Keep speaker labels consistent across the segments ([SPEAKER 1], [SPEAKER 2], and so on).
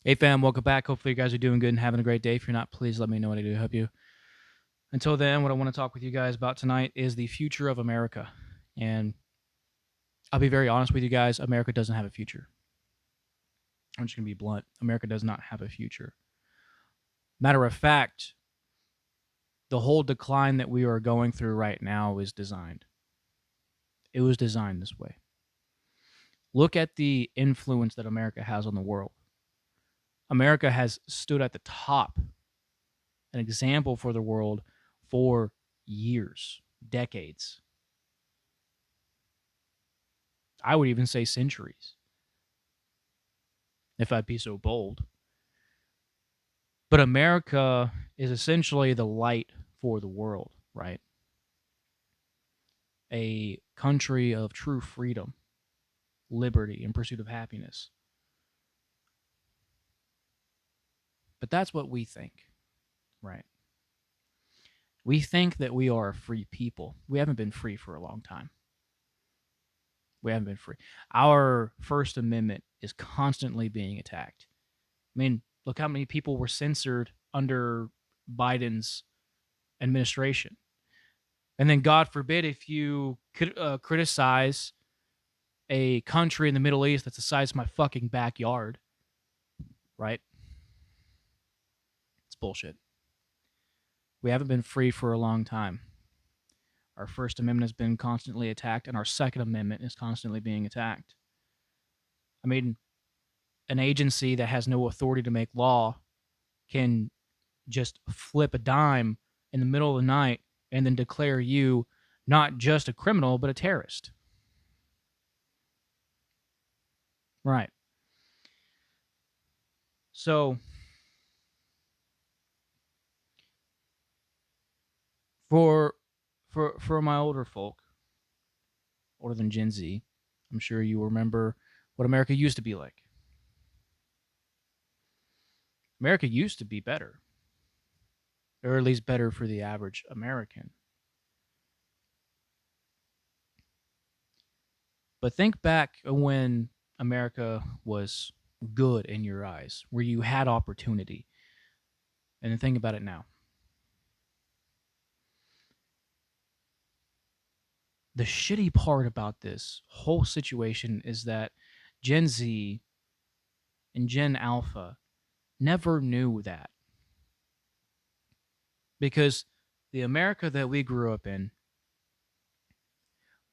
[SPEAKER 1] Hey fam, welcome back. Hopefully you guys are doing good and having a great day. If you're not, please let me know what I do to help you. Until then, what I want to talk with you guys about tonight is the future of America. And I'll be very honest with you guys, America doesn't have a future. I'm just going to be blunt. America does not have a future. Matter of fact, the whole decline that we are going through right now is designed. It was designed this way. Look at the influence that America has on the world. America has stood at the top, an example for the world for years, decades. I would even say centuries, if I'd be so bold. But America is essentially the light for the world, right? A country of true freedom, liberty, and pursuit of happiness. But that's what we think, right? We think that we are a free people. We haven't been free for a long time. We haven't been free. Our First Amendment is constantly being attacked. I mean, look how many people were censored under Biden's administration. And then, God forbid, if you could criticize a country in the Middle East that's the size of my fucking backyard, right? It's bullshit. We haven't been free for a long time. Our First Amendment has been constantly attacked, and our Second Amendment is constantly being attacked. I mean, an agency that has no authority to make law can just flip a dime in the middle of the night and then declare you not just a criminal, but a terrorist. Right. So, for for my older folk, older than Gen Z, I'm sure you remember what America used to be like. America used to be better, or at least better for the average American. But think back when America was good in your eyes, where you had opportunity. And then think about it now. The shitty part about this whole situation is that Gen Z and Gen Alpha never knew that. Because the America that we grew up in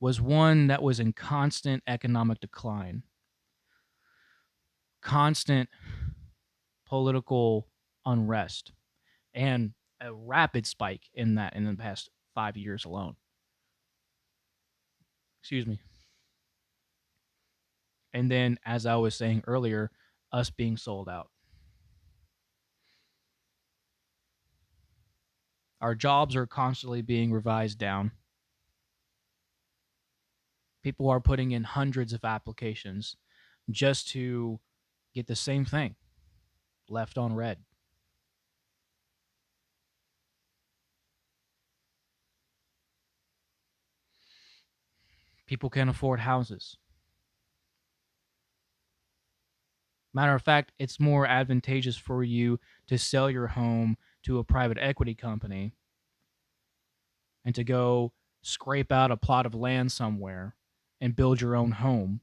[SPEAKER 1] was one that was in constant economic decline, constant political unrest, and a rapid spike in that in the past 5 years alone. Excuse me. And then, as I was saying earlier, us being sold out. Our jobs are constantly being revised down. People are putting in hundreds of applications just to get the same thing left on red. People can't afford houses. Matter of fact, it's more advantageous for you to sell your home to a private equity company and to go scrape out a plot of land somewhere and build your own home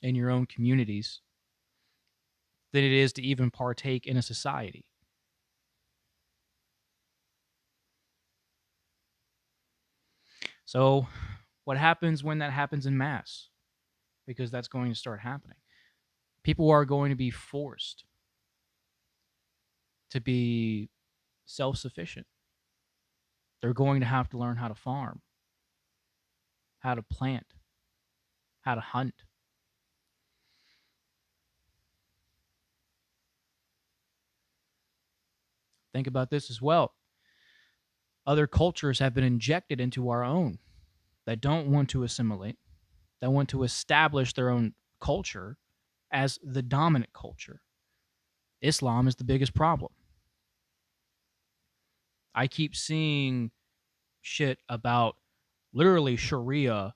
[SPEAKER 1] in your own communities than it is to even partake in a society. So, what happens when that happens in mass? Because that's going to start happening. People are going to be forced to be self sufficient. They're going to have to learn how to farm, how to plant, how to hunt. Think about this as well. Other cultures have been injected into our own that don't want to assimilate, that want to establish their own culture as the dominant culture. Islam is the biggest problem. I keep seeing shit about literally Sharia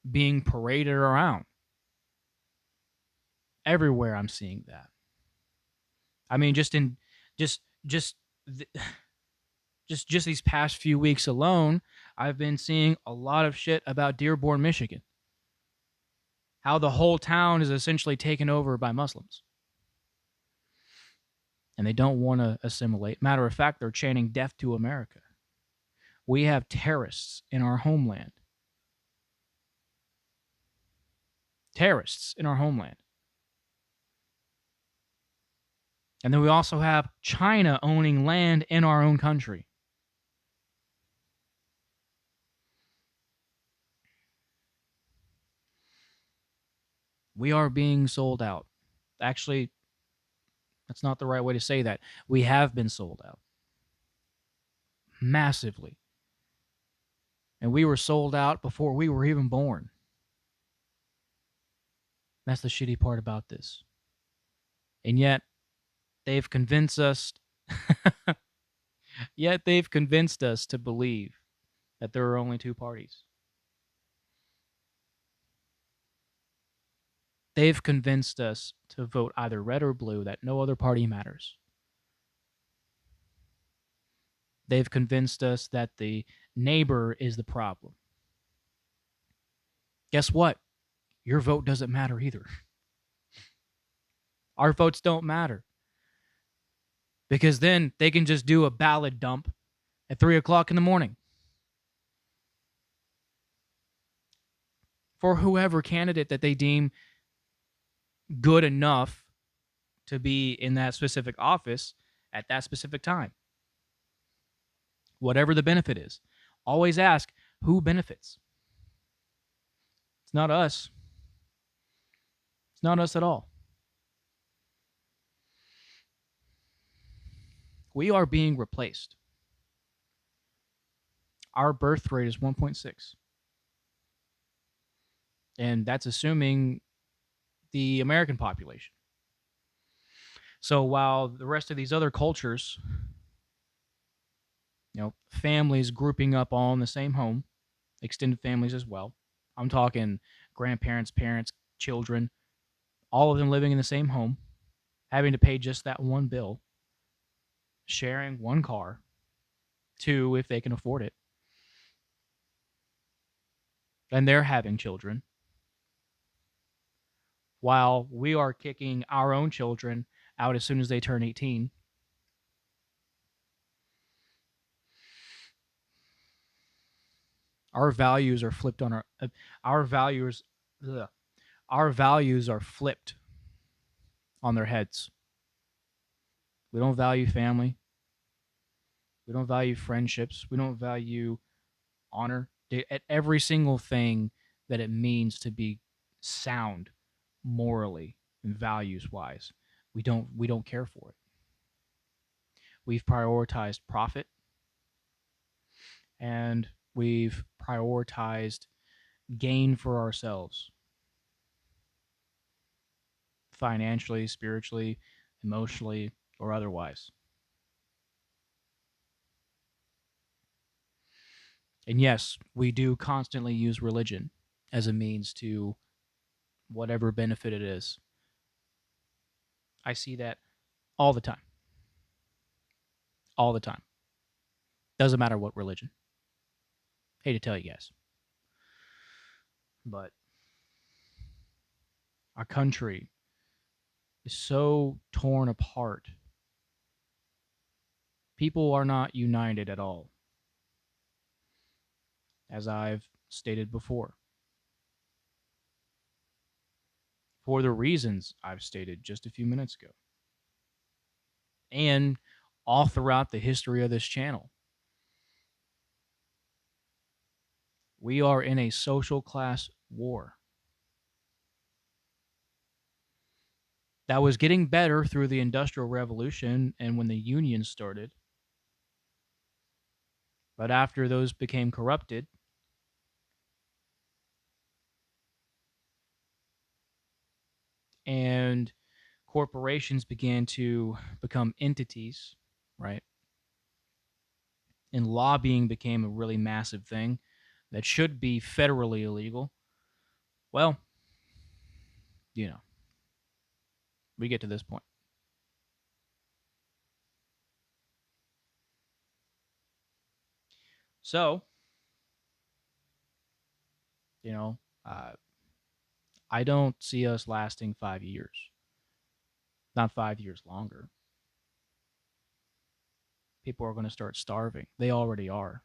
[SPEAKER 1] being paraded around. Everywhere I'm seeing that. I mean, just just th- just these past few weeks alone, I've been seeing a lot of shit about Dearborn, Michigan. How the whole town is essentially taken over by Muslims. And they don't want to assimilate. Matter of fact, they're chanting death to America. We have terrorists in our homeland. Terrorists in our homeland. And then we also have China owning land in our own country. We are being sold out. Actually, that's not the right way to say that. We have been sold out massively. And we were sold out before we were even born. That's the shitty part about this. And they've convinced us yet they've convinced us to believe that there are only two parties. They've convinced us to vote either red or blue, that no other party matters. They've convinced us that the neighbor is the problem. Guess what? Your vote doesn't matter either. Our votes don't matter. Because then they can just do a ballot dump at 3 o'clock in the morning for whoever candidate that they deem good enough to be in that specific office at that specific time. Whatever the benefit is. Always ask who benefits. It's not us. It's not us at all. We are being replaced. Our birth rate is 1.6. And that's assuming the American population. So while the rest of these other cultures, families grouping up all in the same home, extended families as well. I'm talking grandparents, parents, children, all of them living in the same home, having to pay just that one bill, sharing one car, two if they can afford it, and they're having children, while we are kicking our own children out as soon as they turn 18. Our values are flipped on our values ugh, our values are flipped on their heads. We don't value family. We don't value friendships. We don't value honor. At every single thing that it means to be sound morally and values wise. We don't care for it. We've prioritized profit and we've prioritized gain for ourselves financially, spiritually, emotionally, or otherwise. And yes, we do constantly use religion as a means to whatever benefit it is. I see that all the time. All the time. Doesn't matter what religion. Hate to tell you guys. But our country is so torn apart. People are not united at all, as I've stated before, for the reasons I've stated just a few minutes ago. And all throughout the history of this channel. We are in a social class war. That was getting better through the Industrial Revolution and when the unions started. But after those became corrupted, and corporations began to become entities, right? And lobbying became a really massive thing that should be federally illegal. Well, we get to this point. So, you know, I don't see us lasting 5 years, not 5 years longer. People are going to start starving. They already are.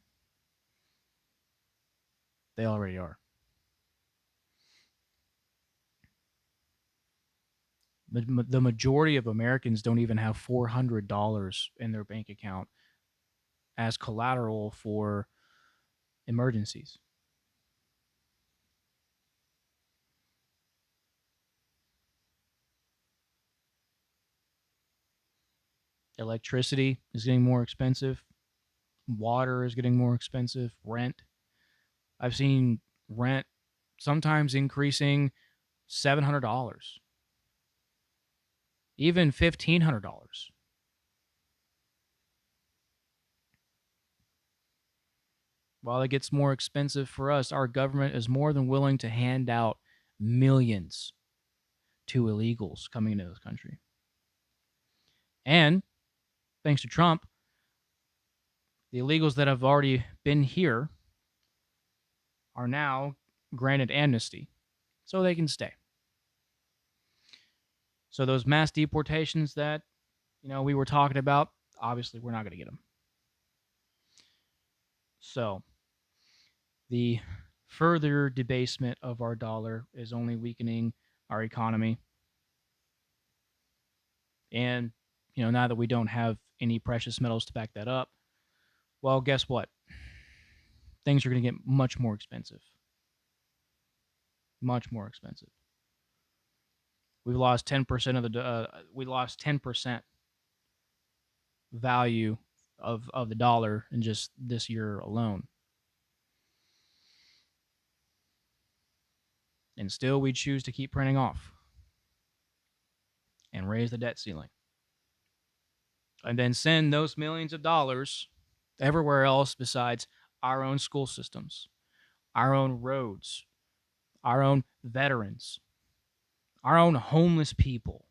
[SPEAKER 1] They already are. The majority of Americans don't even have $400 in their bank account as collateral for emergencies. Electricity is getting more expensive. Water is getting more expensive. Rent. I've seen rent sometimes increasing $700, even $1,500. While it gets more expensive for us, our government is more than willing to hand out millions to illegals coming into this country. And thanks to Trump, the illegals that have already been here are now granted amnesty so they can stay. So those mass deportations that, we were talking about, obviously we're not going to get them. So the further debasement of our dollar is only weakening our economy. And, now that we don't have any precious metals to back that up, well, guess what? Things are going to get much more expensive. Much more expensive. We've lost 10% of we lost 10% value of the dollar in just this year alone. And still we choose to keep printing off and raise the debt ceiling. And then send those millions of dollars everywhere else besides our own school systems, our own roads, our own veterans, our own homeless people,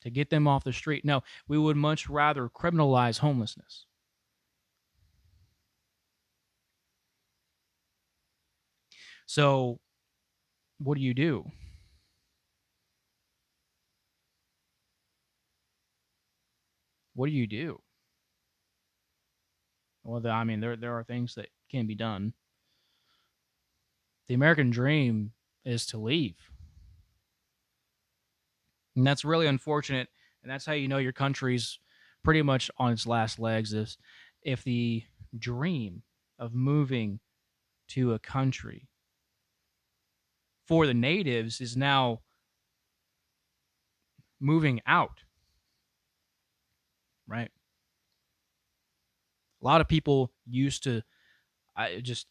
[SPEAKER 1] to get them off the street. No, we would much rather criminalize homelessness. So, what do you do? What do you do? Well, there are things that can be done. The American dream is to leave. And that's really unfortunate. And that's how you know your country's pretty much on its last legs, is if the dream of moving to a country for the natives is now moving out, right? A lot of people used to, I just,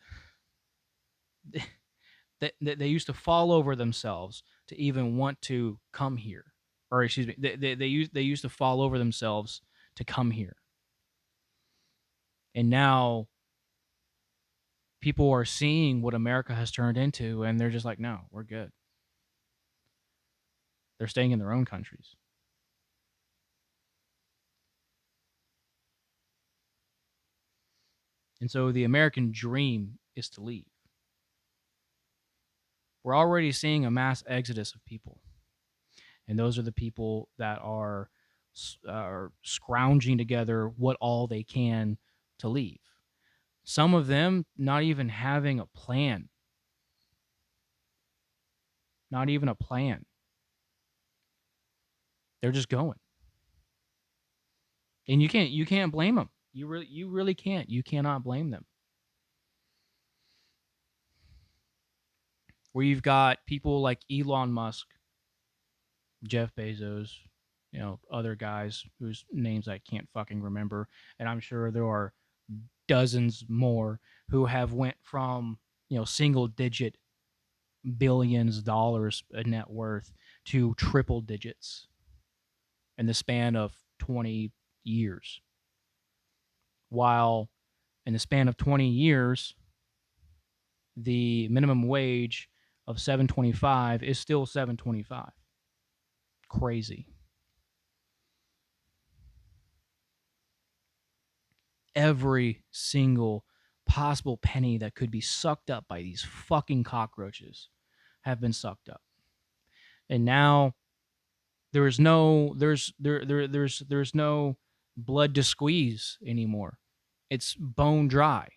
[SPEAKER 1] they used to fall over themselves to even want to come here, or excuse me, they used to fall over themselves to come here, and now people are seeing what America has turned into, and they're just like, no, we're good. They're staying in their own countries. And so the American dream is to leave. We're already seeing a mass exodus of people. And those are the people that are scrounging together what all they can to leave. Some of them not even having a plan. Not even a plan. They're just going. And you can't blame them. You really can't. You cannot blame them. Where you've got people like Elon Musk, Jeff Bezos, other guys whose names I can't fucking remember, and I'm sure there are dozens more who have went from, single digit billions of dollars in net worth to triple digits in the span of 20 years. While in the span of 20 years, the minimum wage of 725 is still 725. Crazy. Every single possible penny that could be sucked up by these fucking cockroaches have been sucked up. And now there's no blood to squeeze anymore. It's bone dry.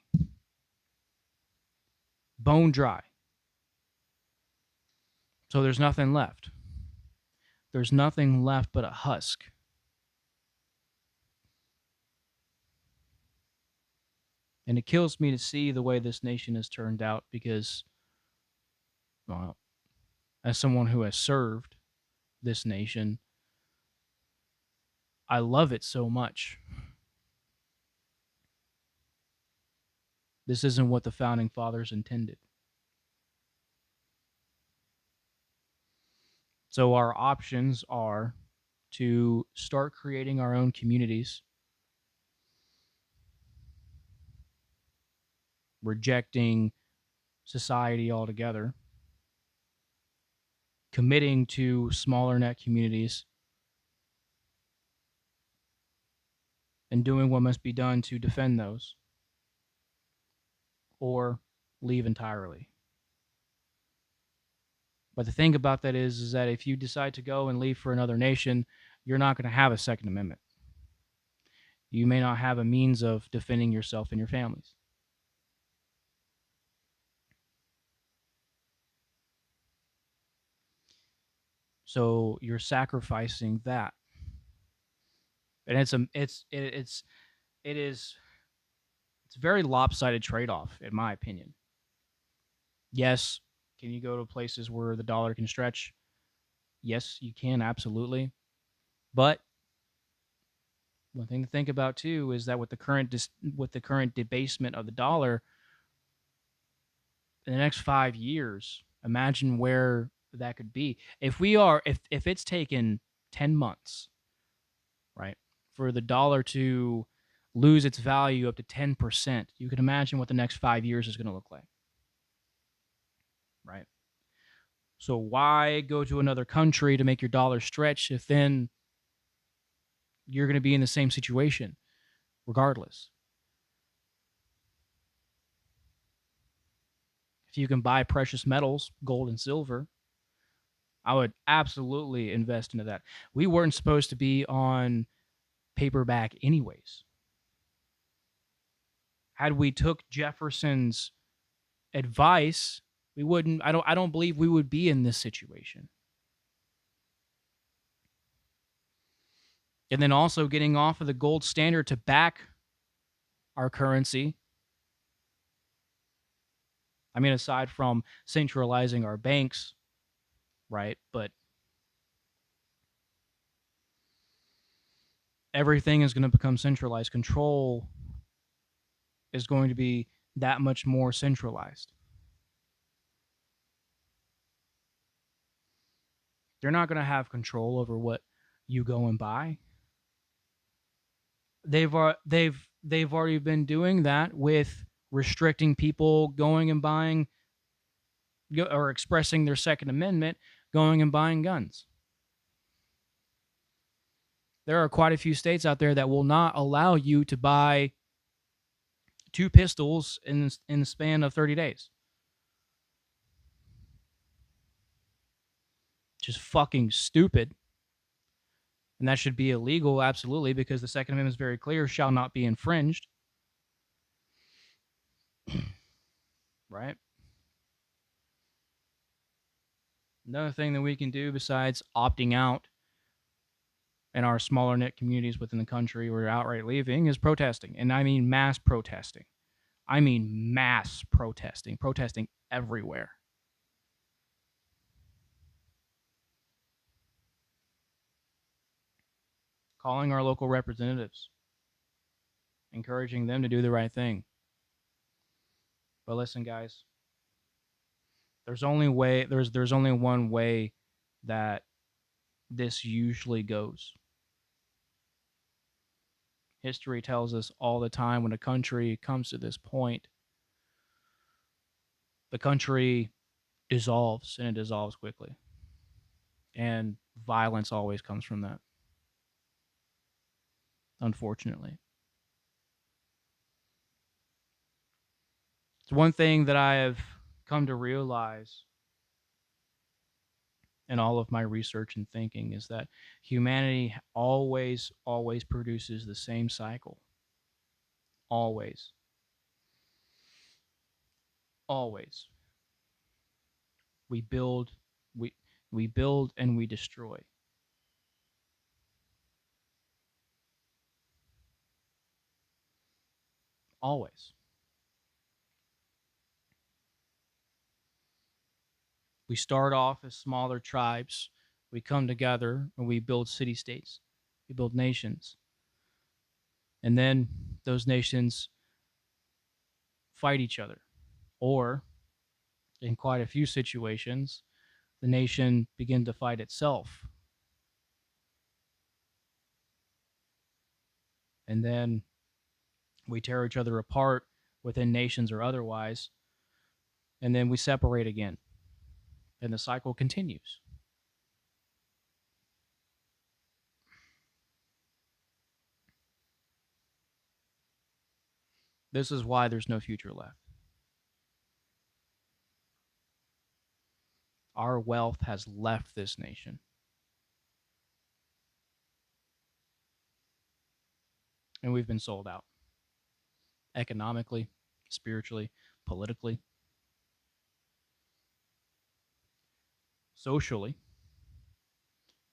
[SPEAKER 1] Bone dry. So there's nothing left. There's nothing left but a husk. And it kills me to see the way this nation has turned out because, well, as someone who has served this nation, I love it so much. This isn't what the founding fathers intended. So our options are to start creating our own communities, rejecting society altogether, committing to smaller net communities, and doing what must be done to defend those, or leave entirely. But the thing about that is that if you decide to go and leave for another nation, you're not going to have a Second Amendment. You may not have a means of defending yourself and your families. So you're sacrificing that, and it's a very lopsided trade-off, in my opinion. Yes, can you go to places where the dollar can stretch? Yes, you can, absolutely. But one thing to think about too is that with the current debasement of the dollar, in the next 5 years, imagine where that could be. If it's taken 10 months, right, for the dollar to lose its value up to 10%, you can imagine what the next 5 years is going to look like, right? So why go to another country to make your dollar stretch if then you're going to be in the same situation regardless? If you can buy precious metals, gold and silver, I would absolutely invest into that. We weren't supposed to be on paperback anyways. Had we took Jefferson's advice, we wouldn't I don't believe we would be in this situation. And then also getting off of the gold standard to back our currency. I mean, aside from centralizing our banks, right? But everything is going to become centralized. Control is going to be that much more centralized. They're not going to have control over what you go and buy. They've already been doing that with restricting people going and buying or expressing their Second Amendment, going and buying guns. There are quite a few states out there that will not allow you to buy 2 pistols in the span of 30 days. Just fucking stupid. And that should be illegal, absolutely, because the Second Amendment is very clear, shall not be infringed. Right? Another thing that we can do besides opting out in our smaller knit communities within the country or outright leaving is protesting. And I mean mass protesting. I mean mass protesting, protesting everywhere. Calling our local representatives, encouraging them to do the right thing. But listen, guys, there's only one way that this usually goes. History tells us all the time when a country comes to this point, the country dissolves, and it dissolves quickly. And violence always comes from that, unfortunately. It's one thing that I have come to realize in all of my research and thinking is that humanity always produces the same cycle. Always. Always. We build, we we build and we destroy. Always. We start off as smaller tribes. We come together and we build city states. We build nations. And then those nations fight each other. Or, in quite a few situations, the nation begins to fight itself. And then we tear each other apart within nations or otherwise. And then we separate again. And the cycle continues. This is why there's no future left. Our wealth has left this nation. And we've been sold out economically, spiritually, politically, socially.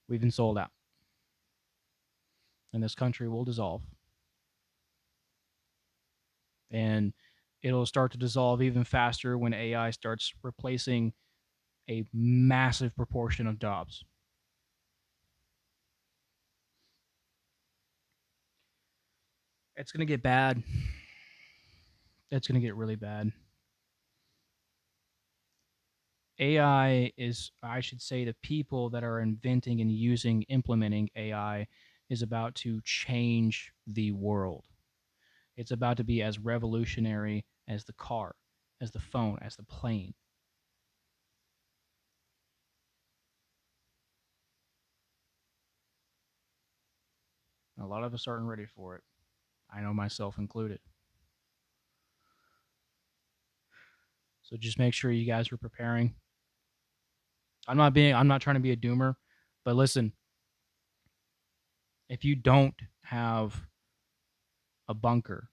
[SPEAKER 1] We've been sold out. And this country will dissolve. And it'll start to dissolve even faster when AI starts replacing a massive proportion of jobs. It's going to get bad. It's going to get really bad. AI is, I should say, the people that are inventing and using, implementing AI is about to change the world. It's about to be as revolutionary as the car, as the phone, as the plane. A lot of us aren't ready for it. I know myself included. So just make sure you guys are preparing. I'm not trying to be a doomer, but listen, if you don't have a bunker,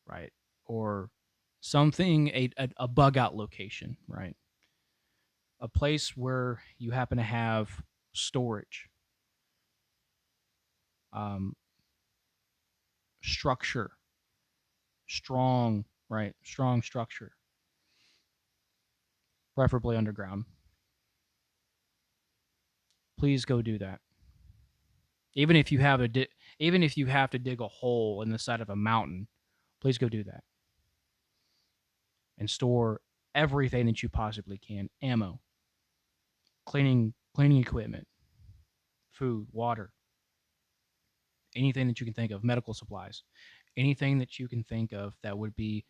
[SPEAKER 1] right, or something, a bug out location, right, a place where you happen to have storage, um, structure, strong, right, strong structure, preferably underground. Please go do that. Even if you have even if you have to dig a hole in the side of a mountain, please go do that and store everything that you possibly can: ammo, cleaning equipment, food, water, anything that you can think of, medical supplies, anything that you can think of that would be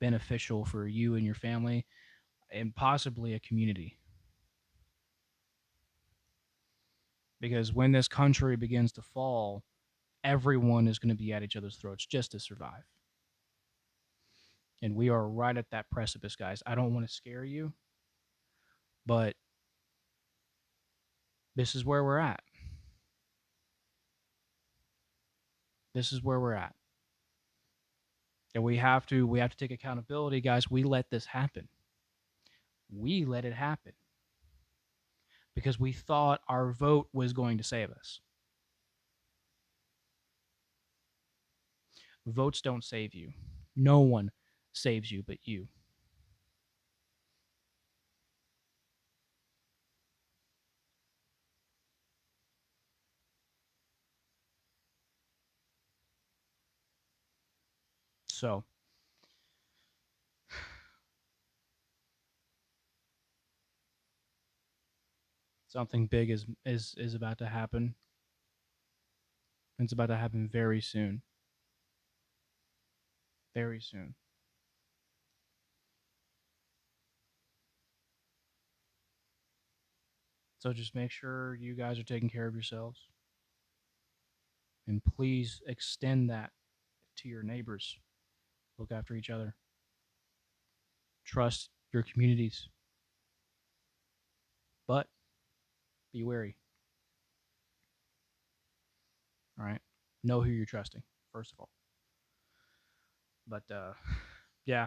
[SPEAKER 1] beneficial for you and your family and possibly a community. Because when this country begins to fall, everyone is going to be at each other's throats just to survive. And we are right at that precipice, guys. I don't want to scare you, but this is where we're at. This is where we're at. And we have to take accountability, guys. We let this happen. We let it happen because we thought our vote was going to save us. Votes don't save you. No one saves you but you. So, something big is about to happen. It's about to happen very soon. Very soon. So just make sure you guys are taking care of yourselves and please extend that to your neighbors. Look after each other. Trust your communities, but be wary. All right, know who you're trusting first of all. But yeah,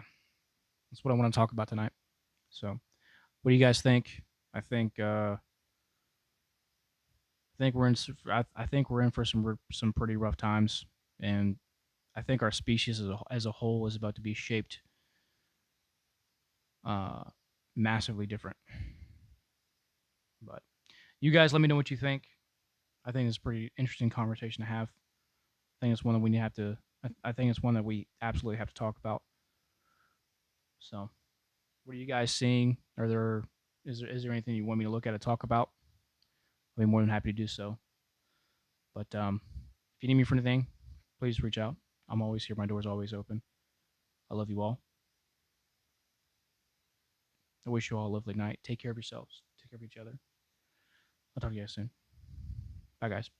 [SPEAKER 1] that's what I want to talk about tonight. So, what do you guys think? I think I think we're in I think we're in for some pretty rough times, and I think our species as a whole is about to be shaped uh, massively different. But you guys, let me know what you think. I think it's a pretty interesting conversation to have. I think it's one that we have to. I think it's one that we absolutely have to talk about. So, what are you guys seeing? Are there is there anything you want me to look at and talk about? I'll be more than happy to do so. But if you need me for anything, please reach out. I'm always here. My door's always open. I love you all. I wish you all a lovely night. Take care of yourselves. Take care of each other. I'll talk to you guys soon. Bye, guys.